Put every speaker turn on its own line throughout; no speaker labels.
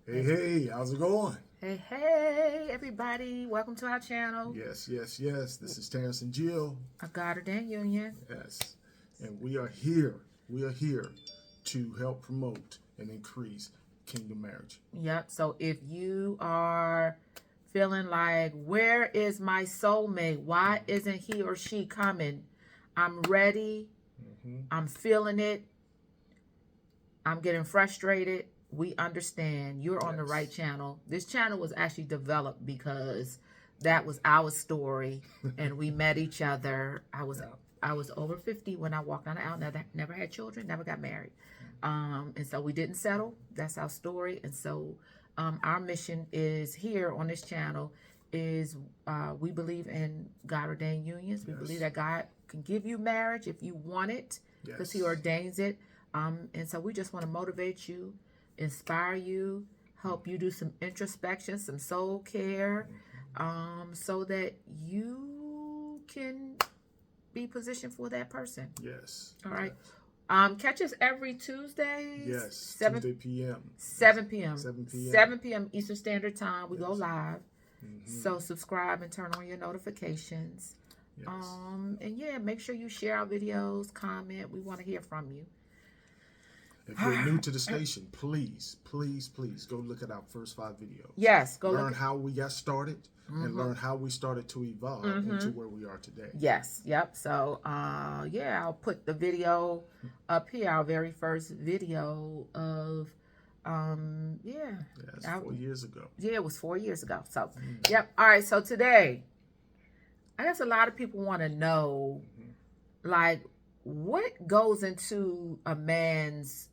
Hey, how's it going?
Hey, everybody. Welcome to our channel,
Yes. This is Terrence and Jill.
a God-Ordained Union.
Yes. And we are here. We are here to help promote and increase kingdom marriage.
Yep. So if you are feeling like, where is my soulmate? Why isn't he or she coming? I'm ready. I'm feeling it. I'm getting frustrated. We understand. You're on the right channel. This channel was actually developed because that was our story, and we met each other. I was over 50 when I walked down the aisle. Never had children, never got married, and so we didn't settle. That's our story, and so our mission is here on this channel is we believe in God-ordained unions. We believe that God can give you marriage if you want it, because He ordains it. And so we just want to motivate you, inspire you, help you do some introspection, some soul care, so that you can be positioned for that person.
Yes.
All right. Catch us every Tuesday.
Yes.
7
Tuesday p.m.
7 p.m.
7 p.m.
7 p.m. Eastern Standard Time. We go live. So subscribe and turn on your notifications.
Yes.
And yeah, make sure you share our videos, comment. We want to hear from you.
If you're new to the station, please go look at our first 5 videos.
Yes, go
learn
look.
how we got started and learn how we started to evolve into where we are today.
Yes, yep. So, yeah, I'll put the video up here. Our very first video of, yeah.
That's 4 years ago.
Yeah, it was 4 years ago. So, yep. All right. So today, I guess a lot of people want to know, like, what goes into a man's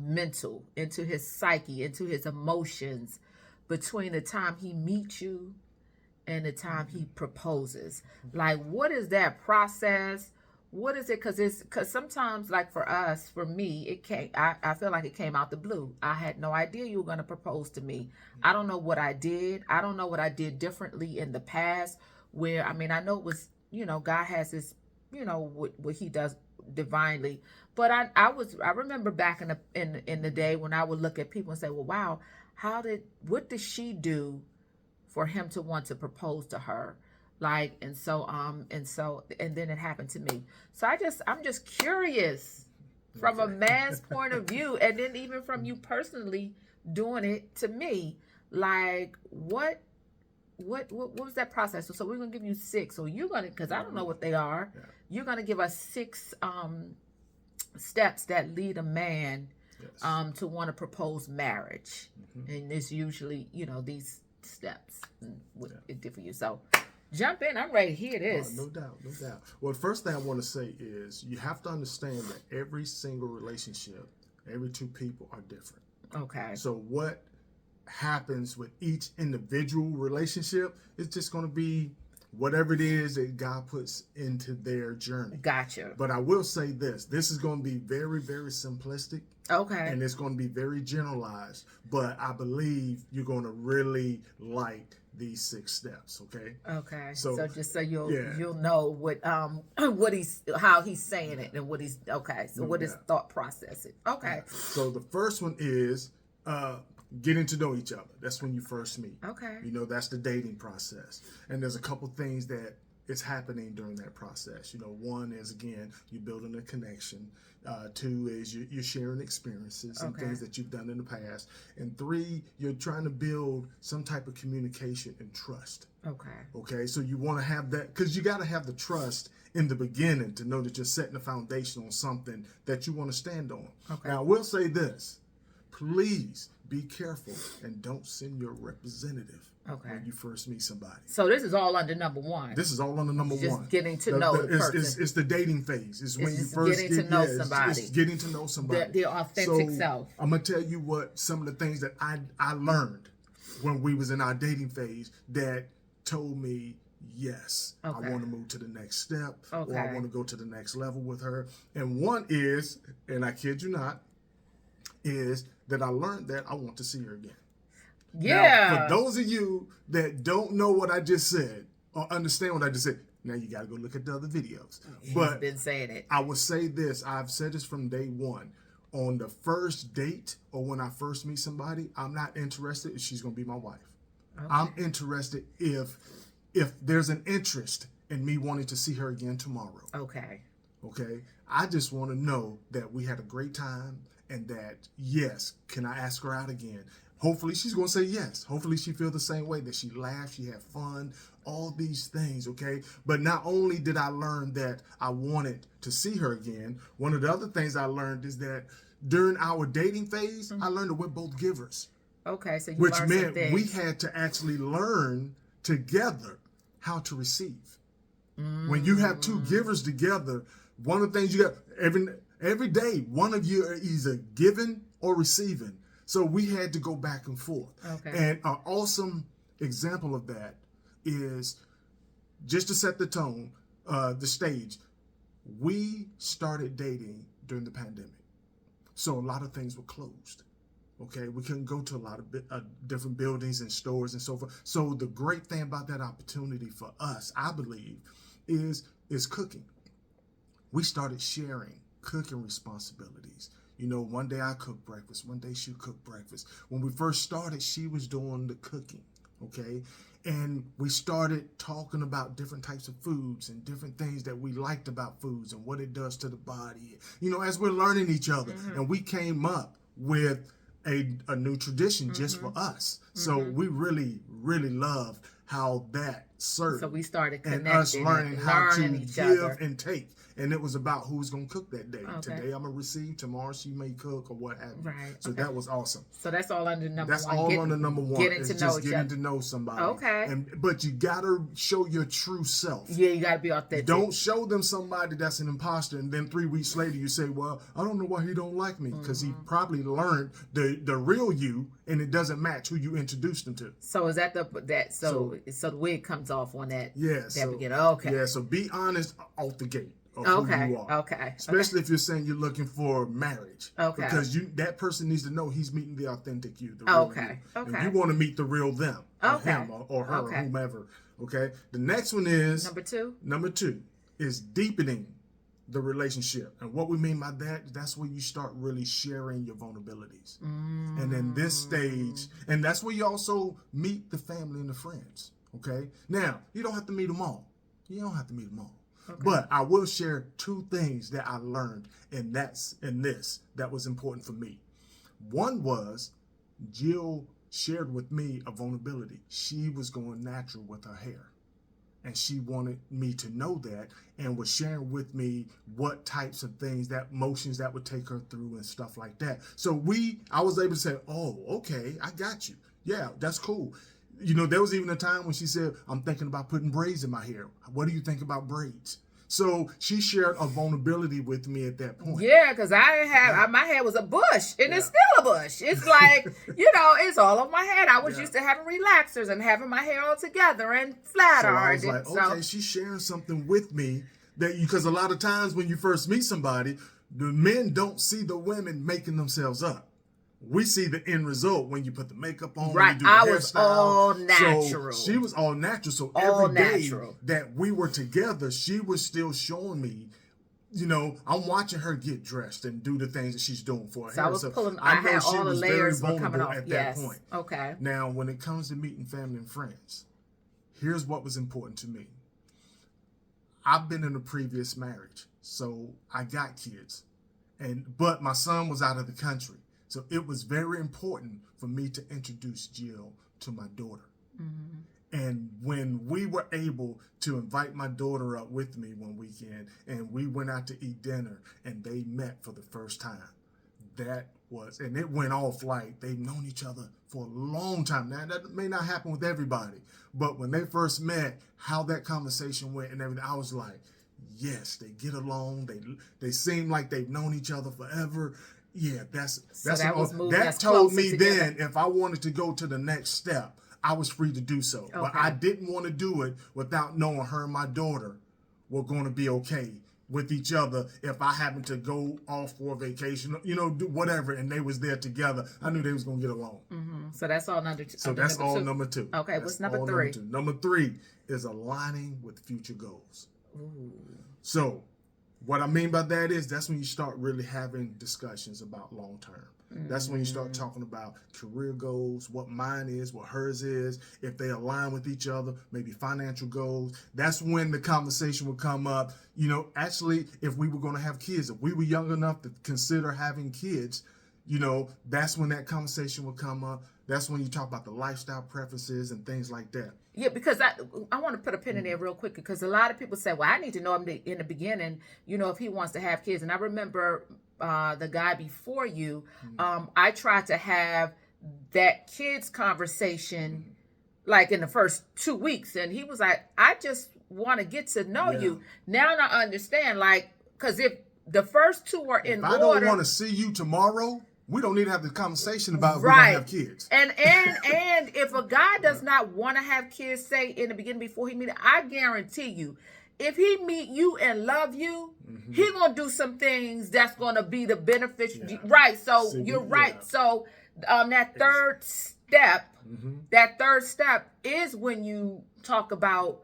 mental, into his psyche, into his emotions between the time he meets you and the time he proposes. Like, what is that process? What is it? Because sometimes, like for us, for me, it came. I feel like it came out the blue. I had no idea you were going to propose to me. I don't know what I did. I don't know what I did differently in the past. Where I mean, I know it was, God has this, what He does divinely. But I remember back in the day when I would look at people and say, well, wow, what did she do for him to want to propose to her? Like, and then it happened to me. So I'm just curious from a man's point of view, and then even from you personally doing it to me, like what was that process? So we're gonna give you 6. So you're gonna, because I don't know what they are. Yeah. You're gonna give us 6 steps that lead a man to want to propose marriage, and it's usually these steps what it did for you. So jump in. I'm ready to hear this.
No doubt. Well, the first thing I want to say is you have to understand that every single relationship, every 2 people are different.
Okay.
So what happens with each individual relationship is just going to be whatever it is that God puts into their journey.
Gotcha.
But I will say this is going to be very, very simplistic.
Okay.
And it's going to be very generalized, but I believe you're going to really like these 6 steps. Okay.
So just so you'll know what how he's saying it and what he's what his thought process is. Okay.
So the first one is getting to know each other. That's when you first meet.
Okay.
That's the dating process. And there's a couple things that is happening during that process. One is, again, you're building a connection. 2 is you're sharing experiences and things that you've done in the past. And 3, you're trying to build some type of communication and trust. Okay. So you want to have that, because you got to have the trust in the beginning to know that you're setting the foundation on something that you want to stand on. Okay. Now, I will say this. Please be careful and don't send your representative when you first meet somebody.
So this is all under number 1.
This is all under number 1.
Just getting to know the person.
It's the dating phase. It's when you first
getting to know somebody.
It's getting to know somebody.
The authentic self.
I'm going to tell you what some of the things that I learned when we was in our dating phase that told me, yes, I want to move to the next step, or I want to go to the next level with her. And one is, and I kid you not, is that I learned that I want to see her again.
Yeah.
Now, for those of you that don't know what I just said or understand what I just said, now you got to go look at the other videos.
He's
but
been saying it.
I will say this. I've said this from day one. on the first date or when I first meet somebody, I'm not interested if she's going to be my wife. Okay. I'm interested if there's an interest in me wanting to see her again tomorrow. Okay. I just want to know that we had a great time and that, yes, can I ask her out again? Hopefully she's going to say yes. Hopefully she feels the same way, that she laughed, she had fun, all these things, okay? But not only did I learn that I wanted to see her again, one of the other things I learned is that during our dating phase, I learned that we're both givers. Okay, so you learned some things. We had to actually learn together how to receive. When you have two givers together, one of the things you got every day, one of you are either giving or receiving. So we had to go back and forth. Okay. And an awesome example of that is, just to set the tone, the stage, we started dating during the pandemic. So a lot of things were closed. Okay, we couldn't go to a lot of different buildings and stores and so forth. So the great thing about that opportunity for us, I believe, is cooking. We started sharing cooking responsibilities. You know, one day I cooked breakfast, one day she cooked breakfast. When we first started, she was doing the cooking, okay? And we started talking about different types of foods and different things that we liked about foods and what it does to the body, you know, as we're learning each other. And we came up with a new tradition just for us. So we really, really loved how that served. So we started connecting and us learning how to give and take. And it was about who's going to cook that day. Okay. Today I'm going to receive, tomorrow she may cook or what have you. Right. So that was awesome. So that's all under number one. That's all under number one. Getting to know somebody. Okay. But you got to show your true self. Yeah, you got to be authentic. Don't show them somebody that's an imposter and then 3 weeks later you say, well, I don't know why he don't like me. Because he probably learned the real you and it doesn't match who you introduced him to. So is that so the wig comes off on that? Yeah. That beginning. Okay. Yeah, so be honest off the gate. Who you are. Okay. Especially if you're saying you're looking for marriage. Okay. Because that person needs to know he's meeting the authentic you. The real you. Okay. And you want to meet the real them. Or him or her or whomever. Okay. The next one is Number two is deepening the relationship. And what we mean by that's where you start really sharing your vulnerabilities. And in this stage, and that's where you also meet the family and the friends. Okay. Now, you don't have to meet them all. Okay. But I will share 2 things that I learned in this that was important for me. One was Jill shared with me a vulnerability. She was going natural with her hair. And she wanted me to know that and was sharing with me what types of things, that motions that would take her through and stuff like that. So I was able to say, oh, okay, I got you. Yeah, that's cool. You know, there was even a time when she said, I'm thinking about putting braids in my hair. What do you think about braids? So she shared a vulnerability with me at that point. Yeah, because I didn't have, my hair was a bush, and it's still a bush. It's like, it's all over my head. I was used to having relaxers and having my hair all together and flat ironed. So I was like, okay, she's sharing something with me because a lot of times when you first meet somebody, the men don't see the women making themselves up. We see the end result when you put the makeup on. Right, when you do the hairstyle. Was all natural. So she was all natural. So every day that we were together, she was still showing me, I'm watching her get dressed and do the things that she's doing for her hair. I had all the layers were coming off at that point. Okay. Now, when it comes to meeting family and friends, here's what was important to me. I've been in a previous marriage, so I got kids, but my son was out of the country. So it was very important for me to introduce Jill to my daughter. And when we were able to invite my daughter up with me one weekend and we went out to eat dinner and they met for the first time, and it went off like they've known each other for a long time. Now, that may not happen with everybody, but when they first met, how that conversation went and everything, I was like, yes, they get along. They seem like they've known each other forever. Yeah, that told me then if I wanted to go to the next step, I was free to do so. Okay. But I didn't want to do it without knowing her and my daughter were going to be okay with each other if I happened to go off for a vacation, do whatever, and they was there together. I knew they was going to get along. So that's all number two. So that's all number 2. Okay, what's number 3? Number 3 is aligning with future goals. Ooh. So What I mean by that is that's when you start really having discussions about long term. That's when you start talking about career goals, what mine is, what hers is, if they align with each other, maybe financial goals. That's when the conversation would come up. You know, actually, if we were going to have kids, if we were young enough to consider having kids, you know, that's when that conversation would come up. That's when you talk about the lifestyle preferences and things like that.
Yeah, because I want to put a pin in there real quick, because a lot of people say, well, I need to know him in the beginning, you know, if he wants to have kids. And I remember the guy before you, I tried to have that kids conversation like in the first 2 weeks. And he was like, I just want to get to know you. Now I understand, like, because if the first two are in order.
If I don't want to see you tomorrow, we don't need to have the conversation about if we're going to have kids.
And if a guy does not want to have kids, say in the beginning before he meet, I guarantee you, if he meet you and love you, he gonna do some things that's gonna be the benefit. Right. So you're right. So that third step, is when you talk about,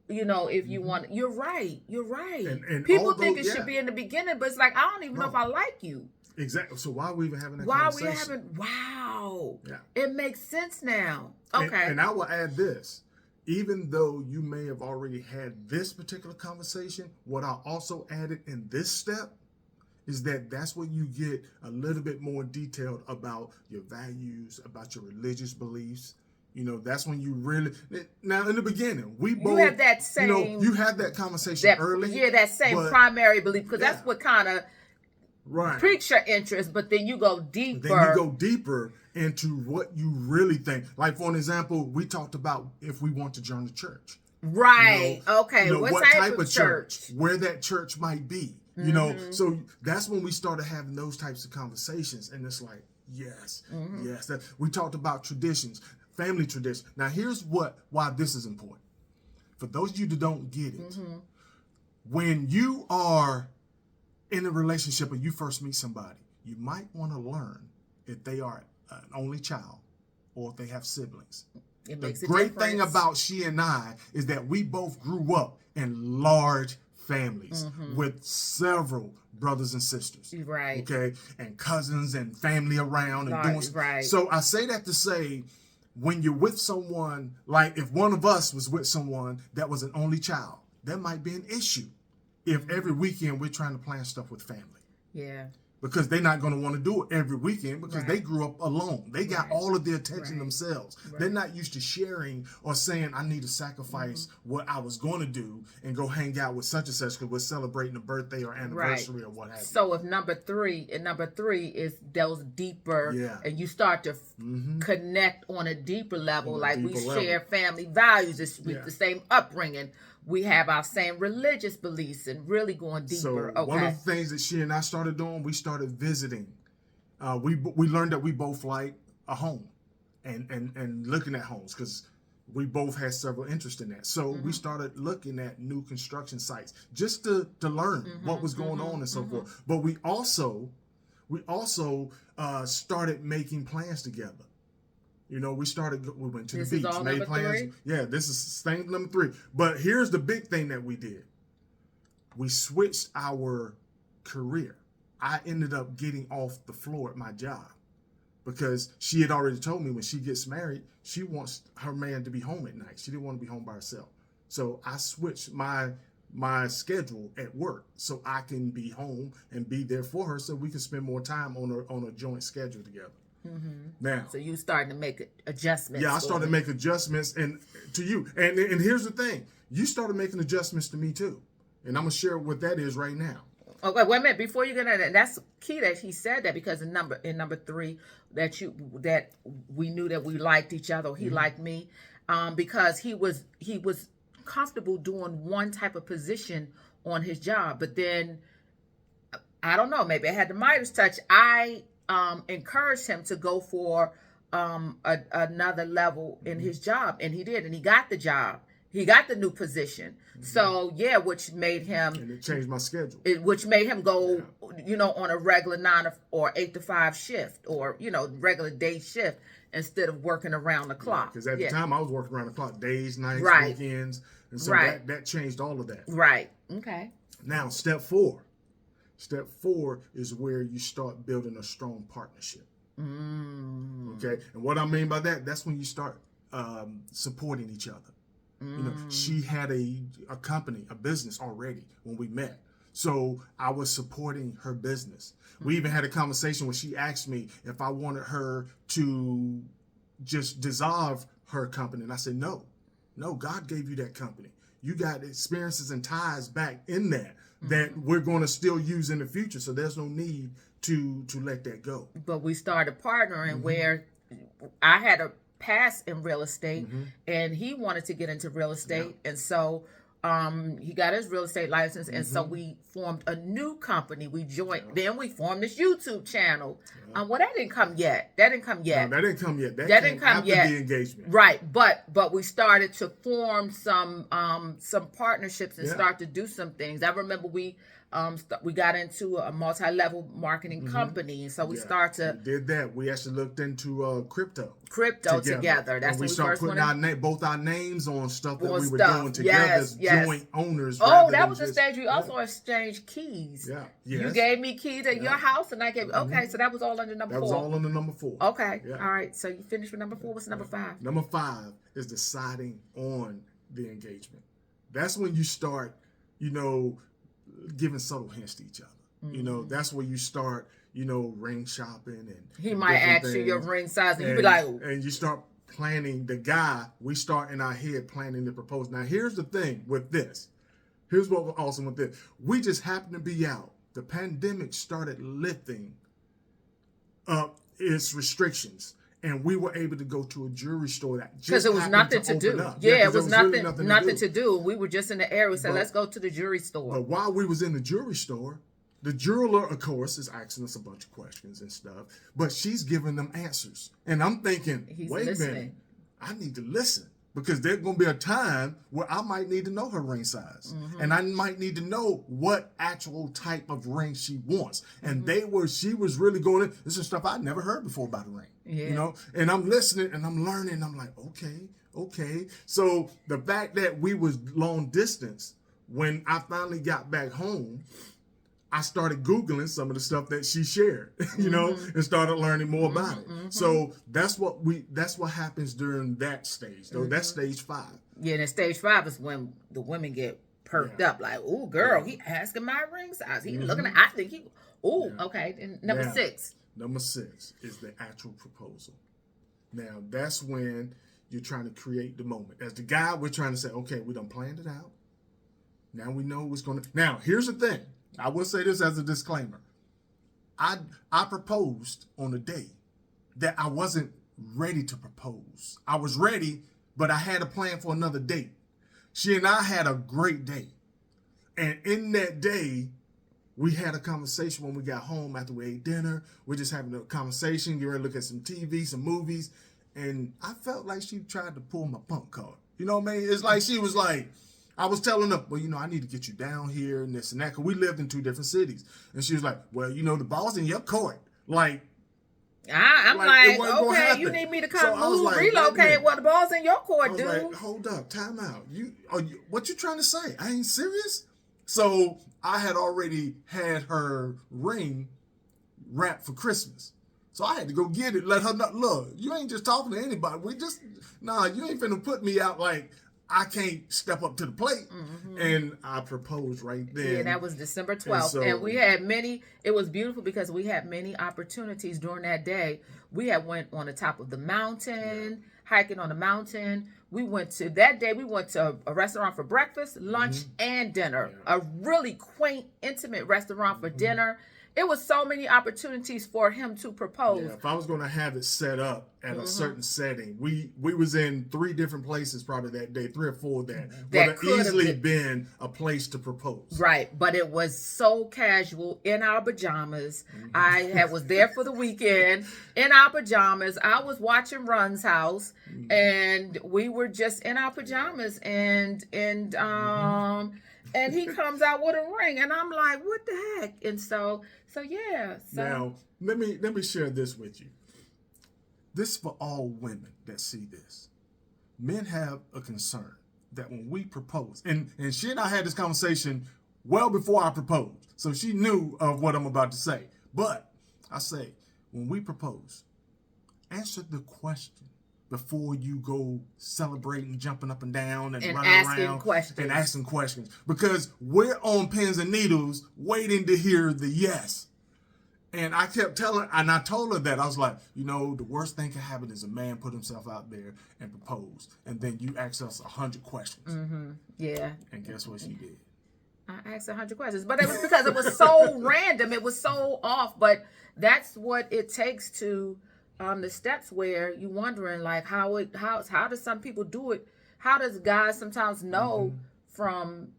you know, if you want. You're right. And people think it should be in the beginning, but it's like, I don't even know if I like you.
Exactly. So why are we even having that conversation?
Wow. Yeah. It makes sense now. Okay.
And I will add this. Even though you may have already had this particular conversation, what I also added in this step is that's when you get a little bit more detailed about your values, about your religious beliefs. You know, that's when you really, now in the beginning, we both,
you have that same,
you know, you had that conversation early.
Yeah, that same primary belief, because that's what kind of piques your interest, but then you go deeper.
Then you go deeper into what you really think. Like, for an example, we talked about if we want to join the church.
Right.
You know,
okay.
You know, what type of church? Where that church might be. You know, so that's when we started having those types of conversations. And it's like, yes. We talked about traditions, family tradition. Now, here's why this is important. For those of you that don't get it, when you are in a relationship and you first meet somebody, you might want to learn if they are an only child or if they have siblings. The great thing about she and I is that we both grew up in large families with several brothers and sisters.
Right.
Okay. And cousins and family around and doing stuff. So I say that to say, when you're with someone, like if one of us was with someone that was an only child, that might be an issue if every weekend we're trying to plan stuff with family.
Yeah.
Because they're not going to want to do it every weekend because they grew up alone. They got all of the attention themselves. They're not used to sharing or saying, I need to sacrifice what I was going to do and go hang out with such and such because we're celebrating a birthday or anniversary or what have you.
So if number three is those deeper, and you start to connect on a deeper level, like we share family values, it's with the same upbringing. We have our same religious beliefs and really going deeper.
So one of the things that she and I started doing, we started visiting. We learned that we both like a home and looking at homes because we both had several interests in that. So we started looking at new construction sites just to learn what was going on and so forth. But we also started making plans together. You know, we went to the beach, made plans. 3? Yeah, this is thing number 3. But here's the big thing that we did. We switched our career. I ended up getting off the floor at my job because she had already told me when she gets married, she wants her man to be home at night. She didn't want to be home by herself. So I switched my schedule at work so I can be home and be there for her so we can spend more time on a joint schedule together. Now,
so you starting to make adjustments.
Yeah, I started to make adjustments and to you. And here's the thing. You started making adjustments to me too. And I'm going to share what that is right now.
Okay, wait a minute. Before you get into that, that's key that he said that because in number 3 that we knew that we liked each other. He liked me because he was comfortable doing one type of position on his job. But then, I don't know, maybe I had the Midas touch. I encouraged him to go for another level in his job, and he did, and he got the job. He got the new position. So which made him,
and it changed my schedule.
Which made him go, on a regular 9 or 8 to 5 shift, or regular day shift instead of working around the clock.
Because at the time I was working around the clock, days, nights, weekends, and so that changed all of that.
Right. Okay.
Now, step 4. Step 4 is where you start building a strong partnership. Okay, and what I mean by that, that's when you start supporting each other. You know, she had a company, a business already when we met. So I was supporting her business. We even had a conversation where she asked me if I wanted her to just dissolve her company. And I said, no, God gave you that company. You got experiences and ties back in that we're going to still use in the future. So there's no need to let that go.
But we started partnering where I had a past in real estate and he wanted to get into real estate. And so he got his real estate license. And so we formed a new company. We joined. Then we formed this YouTube channel. Well, that didn't come yet.
No, that didn't come yet. That didn't come after
yet.
The engagement.
Right. But we started to form some partnerships and start to do some things. I remember we got into a multi-level marketing company, and so we started to
did that. We actually looked into crypto
together. That's
when
we
started putting both our names on stuff that we were doing together as joint owners.
Oh, that was the stage we also exchanged keys.
Yeah,
you gave me keys at your house, and I gave. Okay, so that was all under number 4.
That was all under number 4.
Okay, all right. So you finished with number 4. What's number 5?
Number 5 is deciding on the engagement. That's when you start, giving subtle hints to each other. That's where you start, ring shopping and
he might ask you your ring size and you be like,
and you start planning we start in our head planning the proposal. Now here's the thing with this. Here's what was awesome with this. We just happened to be out. The pandemic started lifting up its restrictions. And we were able to go to a jewelry store that just
because it was nothing to do. Yeah, it was nothing to do. We were just in the area. We said, let's go to the jewelry store.
But while we was in the jewelry store, the jeweler, of course, is asking us a bunch of questions and stuff. But she's giving them answers. And I'm thinking, wait a minute, I need to listen. Because there's going to be a time where I might need to know her ring size. And I might need to know what actual type of ring she wants. And she was really going in. This is stuff I'd never heard before about a ring. Yeah. And I'm listening and I'm learning. I'm like, okay. So the fact that we was long distance, when I finally got back home, I started Googling some of the stuff that she shared, and started learning more about it. So that's what happens during that stage, though. That's stage 5.
Yeah, and stage 5 is when the women get perked up, like, "Ooh, girl, he asking my ring size. He looking at. I think he. Ooh, okay." And number 6.
Number 6 is the actual proposal. Now that's when you're trying to create the moment. As the guy, we're trying to say, okay, we done planned it out. Now we know what's going to. Now here's the thing. I will say this as a disclaimer. I proposed on a day that I wasn't ready to propose. I was ready, but I had a plan for another date. She and I had a great day. And in that day, we had a conversation when we got home after we ate dinner. We're just having a conversation, getting ready to look at some TV, some movies. And I felt like she tried to pull my punk card. You know what I mean? It's like she was like, I was telling her, well, I need to get you down here and this and that, because we lived in 2 different cities. And she was like, well, the ball's in your court. Like,
I'm like okay, you need me to come relocate. Well, the ball's in your court, dude.
Like, hold up, time out. What you trying to say? I ain't serious? So I had already had her ring wrapped for Christmas. So I had to go get it, let her know, look, you ain't just talking to anybody. You ain't finna put me out like I can't step up to the plate. And I proposed right then.
Yeah, that was December 12th. And we had it was beautiful because we had many opportunities during that day. We had went on the top of the mountain, hiking on the mountain. We went to a restaurant for breakfast, lunch, and dinner. A really quaint, intimate restaurant for dinner. It was so many opportunities for him to propose.
Yeah, if I was going to have it set up at a certain setting, we was in 3 different places probably that day, 3 or 4 that would have easily been a place to propose.
Right, but it was so casual in our pajamas. I was there for the weekend in our pajamas. I was watching Run's house, and we were just in our pajamas, and he comes out with a ring, and I'm like, what the heck? And so yeah.
Now, let me share this with you. This is for all women that see this. Men have a concern that when we propose, and she and I had this conversation well before I proposed. So she knew of what I'm about to say. But I say, when we propose, answer the question before you go celebrating, jumping up and down and running around and asking questions. Because we're on pins and needles waiting to hear the yes. And I kept telling, and I told her that. I was like, you know, the worst thing can happen is a man put himself out there and propose. And then you ask us 100 questions.
Mm-hmm. Yeah.
And guess what she did?
I asked 100 questions. But it was because it was so random. It was so off. But that's what it takes to... the steps where you wondering like how does some people do it? How does guys sometimes know from,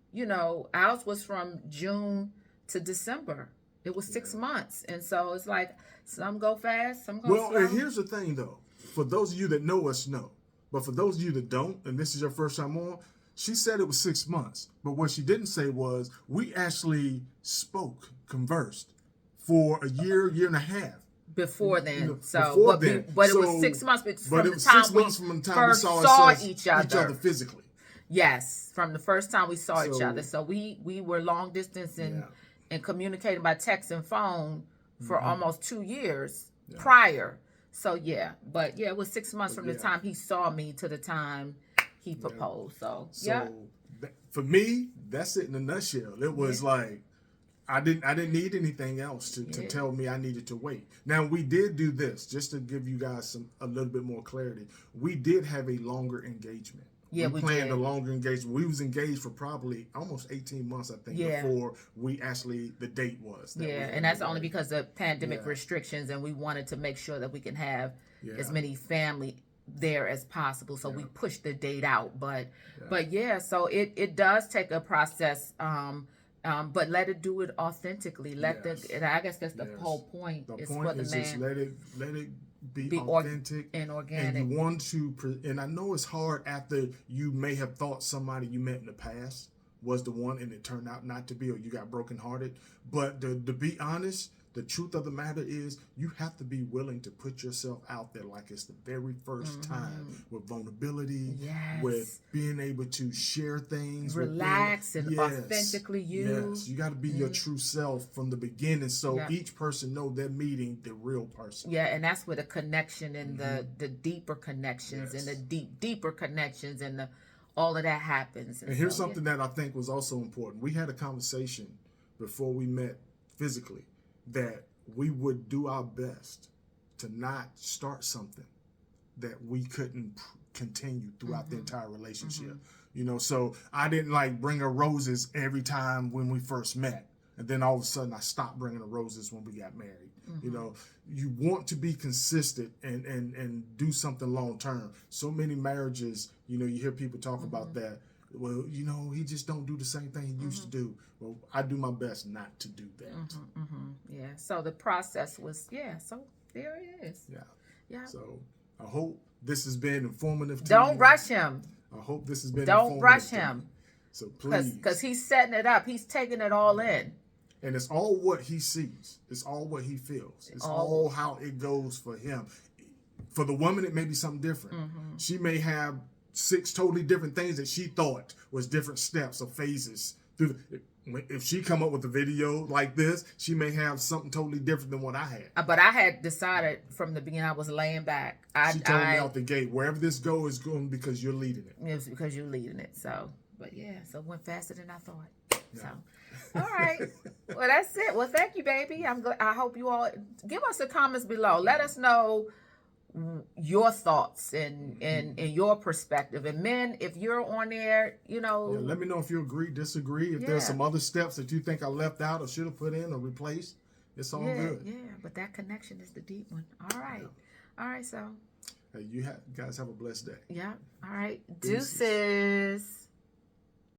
ours was from June to December. It was 6 months. And so it's like some go fast, some go slow.
And here's the thing though. For those of you that know us, know. But for those of you that don't, and this is your first time on, she said it was 6 months. But what she didn't say was we actually conversed for a year and a half.
Before then,
but
it was 6 months from the time we first saw each other
physically.
Yes, from the first time we saw each other. So we were long distance and communicating by text and phone for almost 2 years prior. So it was 6 months from the time he saw me to the time he proposed. So
for me, that's it in a nutshell. It was like. I didn't need anything else to tell me I needed to wait. Now, we did do this, just to give you guys a little bit more clarity. We did have a longer engagement.
Yeah, we
planned
did.
a longer engagement. We was engaged for probably almost 18 months, I think, before we actually, the date was.
And that's only because of pandemic restrictions, and we wanted to make sure that we can have as many family there as possible. So we pushed the date out. But so it does take a process. But let it do it authentically. And I guess that's the whole point.
The
is
point
for the
is
man.
Just let it be authentic
and organic.
And you want to, and I know it's hard after you may have thought somebody you met in the past was the one and it turned out not to be, or you got brokenhearted. But to be honest, the truth of the matter is you have to be willing to put yourself out there like it's the very first time, with vulnerability, with being able to share things.
Relax and authentically you.
Yes, you got to be your true self from the beginning so each person know they're meeting the real person.
Yeah, and that's where the connection and the deeper connections and the deeper connections and all of that happens.
And here's something that I think was also important. We had a conversation before we met physically that we would do our best to not start something that we couldn't continue throughout the entire relationship. So I didn't bring her roses every time when we first met. And then all of a sudden I stopped bringing her roses when we got married. You want to be consistent and do something long term. So many marriages, you hear people talk about that. Well, he just don't do the same thing he used to do. Well, I do my best not to do that.
Yeah. So the process was, so there it is. Yeah.
So I hope this has been informative to
Don't
you.
rush him.
I hope this has been
Don't rush him.
So please.
Because he's setting it up. He's taking it all in.
And it's all what he sees. It's all what he feels. It's all how it goes for him. For the woman, it may be something different. She may have 6 totally different things that she thought was different steps or phases. If she come up with a video like this, she may have something totally different than what I had.
But I had decided from the beginning I was laying back.
She told me out the gate, wherever this goes is going because you're leading it.
It was because you're leading it. So it went faster than I thought. Yeah. So, all right. Well, that's it. Well, thank you, baby. I hope you all give us the comments below. Let us know your thoughts and your perspective. And men, if you're on there,
let me know if you agree, disagree, if there's some other steps that you think I left out or should have put in or replaced. It's all good.
Yeah, but that connection is the deep one. All right. All right, so
hey, you guys have a blessed day.
All right. Deuces.